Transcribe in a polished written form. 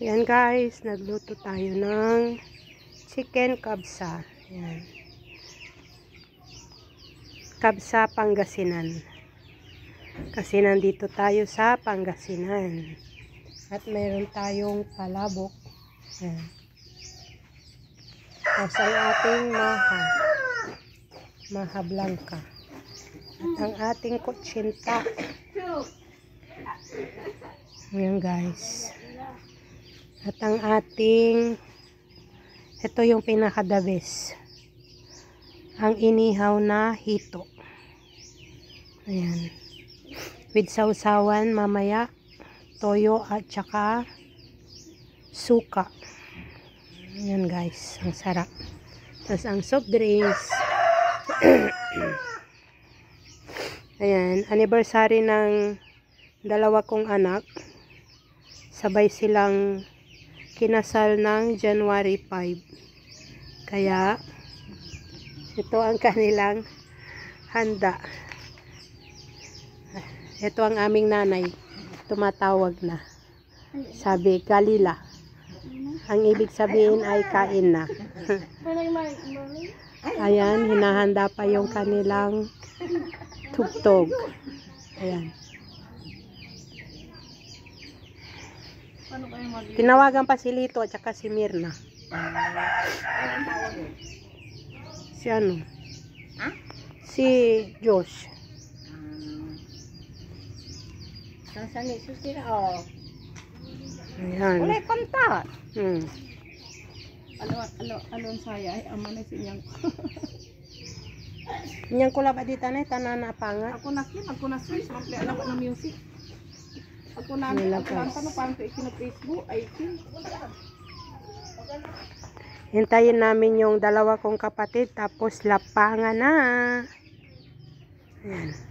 Ayan guys, nagluto tayo ng chicken kabsa. Ayan. Kabsa Pangasinan. Kasi nandito tayo sa Pangasinan. At mayroon tayong palabok. Ayan. Tapos ang ating maha blanca. At ang ating kutsinta. Ayan guys. At ang ating, ito yung pinaka-the best. Ang inihaw na hito. Ayan. With sausawan mamaya, toyo at saka suka. Ayan guys, ang sarap. Tapos ang soft drinks. Ayan, anniversary ng dalawa kong anak. Sabay silang kinasal ng January 5. Kaya, ito ang kanilang handa. Ito ang aming nanay. Tumatawag na. Sabi, Galila. Ang ibig sabihin ay kain na. Ayan, hinahanda pa yung kanilang tugtog. Ayan. Tinawagan pa si Lito at saka si Mirna. Si ano? Si Josh. Saan ni susira oh. Ayan. Wala kanta. Alon saya ay ama na sinyang. Inyang kula ba dito na tanana panga? Ako na kim, ako na switch, maple alam ko na music. Ako na kanta no parang ikino Facebook ay kim. Hintayin namin yung dalawa kong kapatid tapos lapangan na. Ayan.